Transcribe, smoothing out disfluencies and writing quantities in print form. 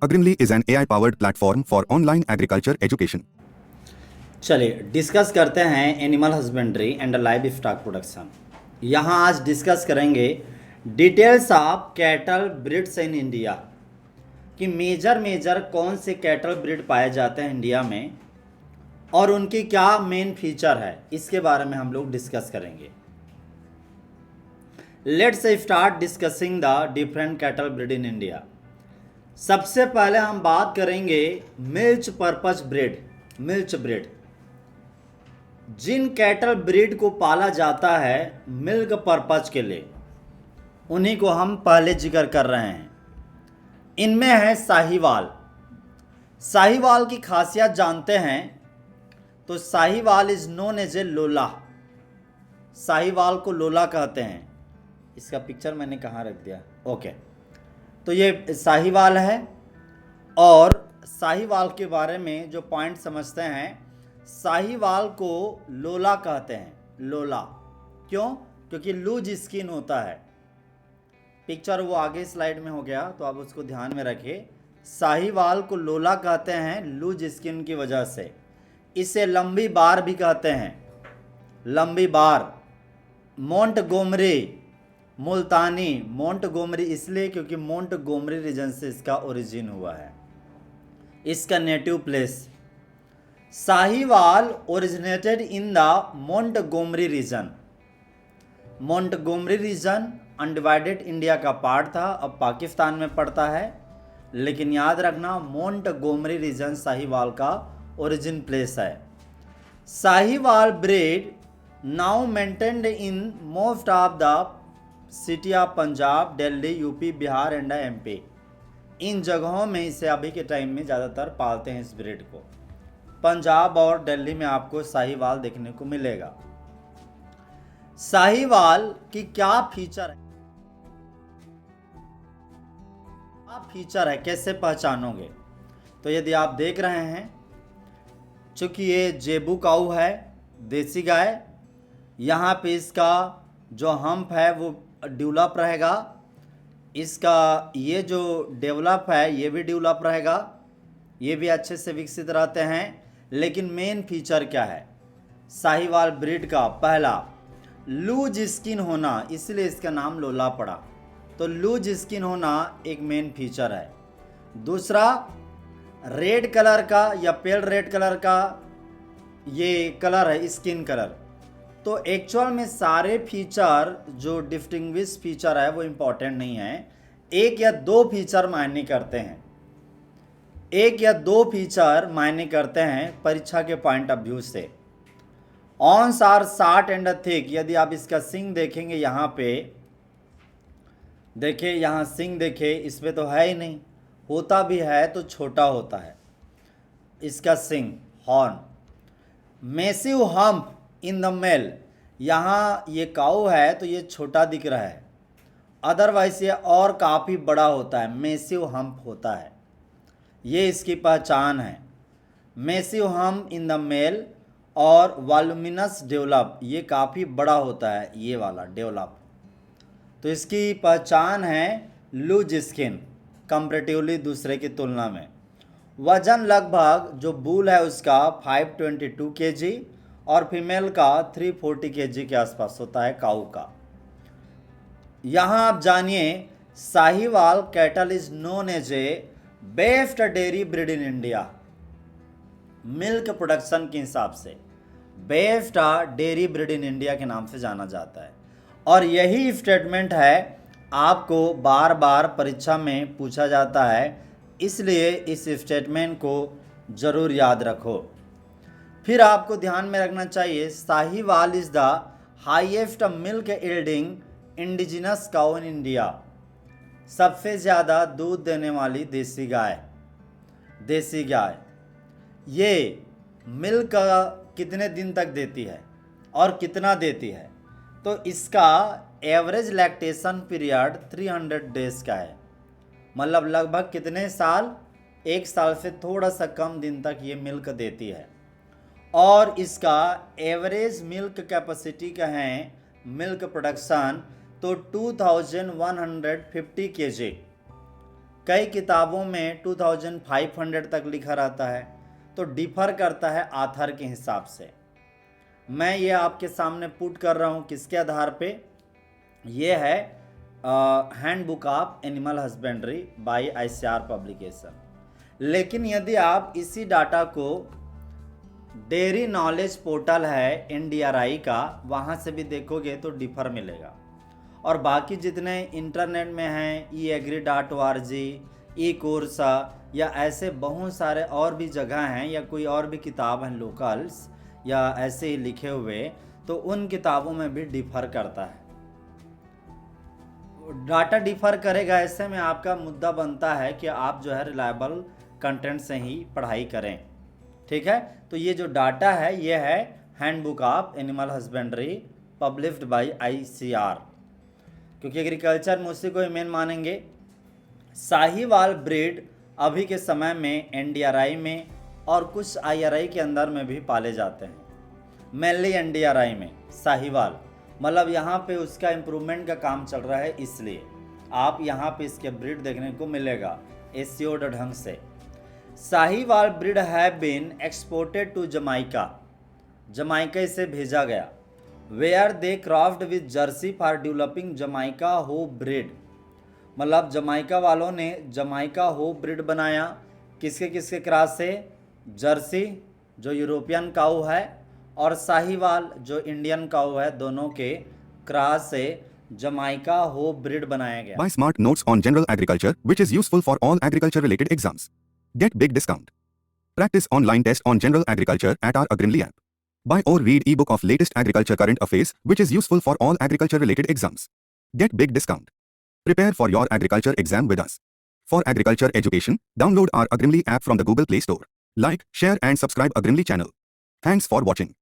Agrimly is an AI-powered platform for online agriculture education. चलिए discuss करते हैं animal husbandry and live stock production. यहाँ आज discuss करेंगे details of cattle breeds in India कि major कौन से कैटल ब्रीड पाए जाते हैं इंडिया में और उनकी क्या मेन फीचर है, इसके बारे में हम लोग डिस्कस करेंगे। Let's start discussing the different cattle breed in India. सबसे पहले हम बात करेंगे milch purpose breed. Milch breed, जिन कैटल ब्रीड को पाला जाता है मिल्क पर्पज के लिए, उन्हीं को हम पहले जिक्र कर रहे हैं। इनमें है साहीवाल। साहीवाल की खासियत जानते हैं तो Sahiwal is known as a Lola. Sahiwal को लोला कहते हैं। इसका पिक्चर मैंने कहाँ रख दिया, ओके। तो ये साहीवाल है और साहीवाल के बारे में जो पॉइंट समझते हैं, साहीवाल को लोला कहते हैं। लोला क्यों? क्योंकि लूज स्किन होता है। पिक्चर वो आगे स्लाइड में हो गया तो आप उसको ध्यान में रखिए। साहीवाल को लोला कहते हैं लूज स्किन की वजह से। इसे लंबी बार भी कहते हैं, लंबी बार। मोंटगोमरी, मुल्तानी, मोंटगोमरी इसलिए क्योंकि मोंटगोमरी रीजन से इसका ओरिजिन हुआ है, इसका native place. Sahiwal originated in the Montgomery region. Montgomery region undivided India का पार्ट था, अब पाकिस्तान में पड़ता है, लेकिन याद रखना मोंटगोमरी रीजन साहीवाल का ओरिजिन प्लेस है। Sahiwal breed now maintained in most of the city of Punjab, Delhi, UP, Bihar and MP. इन जगहों में इसे अभी के टाइम में ज़्यादातर पालते हैं इस ब्रीड को। पंजाब और दिल्ली में आपको साहीवाल देखने को मिलेगा। साहीवाल की क्या फीचर है, कैसे पहचानोगे? तो यदि आप देख रहे हैं, चूंकि ये जेबू काऊ है, देसी गाय, यहाँ पे इसका जो हम्प है वो डेवलप रहेगा, इसका ये जो डेवलप है ये भी डेवलप रहेगा, ये भी अच्छे से विकसित रहते हैं। लेकिन मेन फीचर क्या है साहीवाल ब्रीड का? पहला, लूज स्किन होना, इसलिए इसका नाम लोला पड़ा। तो लूज स्किन होना एक मेन फीचर है। दूसरा, रेड कलर का या पेल रेड कलर का ये कलर है, स्किन कलर। तो एक्चुअल में सारे फीचर जो डिस्टिंग्विश फीचर है वो इम्पोर्टेंट नहीं है, एक या दो फीचर मायने करते हैं। एक या दो फीचर मायने करते हैं परीक्षा के पॉइंट ऑफ व्यू से। ऑन्स आर शार्ट एंड थिक। यदि आप इसका सिंग देखेंगे, यहाँ पे देखिए, यहाँ सिंग देखिए, इसमें तो है ही नहीं, होता भी है तो छोटा होता है इसका सिंग, horn. Massive hump in the male, यहाँ ये काऊ है तो ये छोटा दिख रहा है, अदरवाइज ये और काफ़ी बड़ा होता है, मैसिव हम्प होता है। ये इसकी पहचान है, massive hump in the male. और वॉल्यूमिनस डेवलप, ये काफ़ी बड़ा होता है, ये वाला डेवलप। तो इसकी पहचान है लूज स्किन कंपैरेटिवली दूसरे की तुलना में। वजन लगभग जो बूल है उसका 522 kg और फीमेल का 340 kg के आसपास होता है काऊ का। यहाँ आप जानिए, Sahiwal cattle is known as a best dairy breed in India. Milk production के हिसाब से best dairy breed in India के नाम से जाना जाता है। और यही स्टेटमेंट है आपको बार बार परीक्षा में पूछा जाता है, इसलिए इस स्टेटमेंट को ज़रूर याद रखो। फिर आपको ध्यान में रखना चाहिए, Sahiwal is the highest milk yielding indigenous cow in India. सबसे ज़्यादा दूध देने वाली देसी गाय। ये मिल्क कितने दिन तक देती है और कितना देती है? तो इसका एवरेज लैक्टेशन पीरियड 300 डेज का है, मतलब लगभग कितने साल? एक साल से थोड़ा सा कम दिन तक ये मिल्क देती है। और इसका एवरेज मिल्क कैपेसिटी का है मिल्क प्रोडक्शन तो 2150 kg। कई किताबों में 2500 तक लिखा रहता है, तो डिफर करता है आथर के हिसाब से। मैं ये आपके सामने पुट कर रहा हूँ किसके आधार पे, ये है handbook of animal husbandry by ICAR publication. लेकिन यदि आप इसी डाटा को डेयरी नॉलेज पोर्टल है NDRI का, वहाँ से भी देखोगे तो डिफर मिलेगा। और बाकी जितने इंटरनेट में हैं eagri.org, eCoursa या ऐसे बहुत सारे और भी जगह हैं, या कोई और भी किताब हैं लोकल्स या ऐसे ही लिखे हुए, तो उन किताबों में भी डिफर करता है। डाटा डिफर करेगा, ऐसे में आपका मुद्दा बनता है कि आप जो है रिलायबल कंटेंट से ही पढ़ाई करें। ठीक है, तो ये जो डाटा है ये है handbook of animal husbandry published by ICAR, क्योंकि एग्रीकल्चर में उसी को ही मेन मानेंगे। साहीवाल ब्रीड अभी के समय में NDRI में और कुछ IRI के अंदर में भी पाले जाते हैं। मेनली NDRI में साहीवाल, मतलब यहाँ पे उसका इम्प्रूवमेंट का काम चल रहा है, इसलिए आप यहाँ पे इसके ब्रीड देखने को मिलेगा एस्योर्ड ढंग से। Sahiwal breed have been exported to Jamaica, Jamaica से भेजा गया, where they crossed with Jersey for developing Jamaica hope breed, मतलब जमाइका वालों ने जमाइका हो ब्रीड बनाया किसके किसके क्रॉस से, जर्सी जो यूरोपियन काऊ है और साहीवाल जो इंडियन काऊ है, दोनों के क्रॉस से जमाइका हो ब्रीड बनाया गया। Buy smart notes on general agriculture, which is useful for all agriculture related exams. Get big discount. Practice online test on general agriculture at our Agrimly app. Buy or read ebook of latest agriculture current affairs, which is useful for all agriculture related exams. Get big discount. Prepare for your agriculture exam with us. For agriculture education, download our Agrimly app from the Google Play Store. Like, share and subscribe Agrimly channel. Thanks for watching.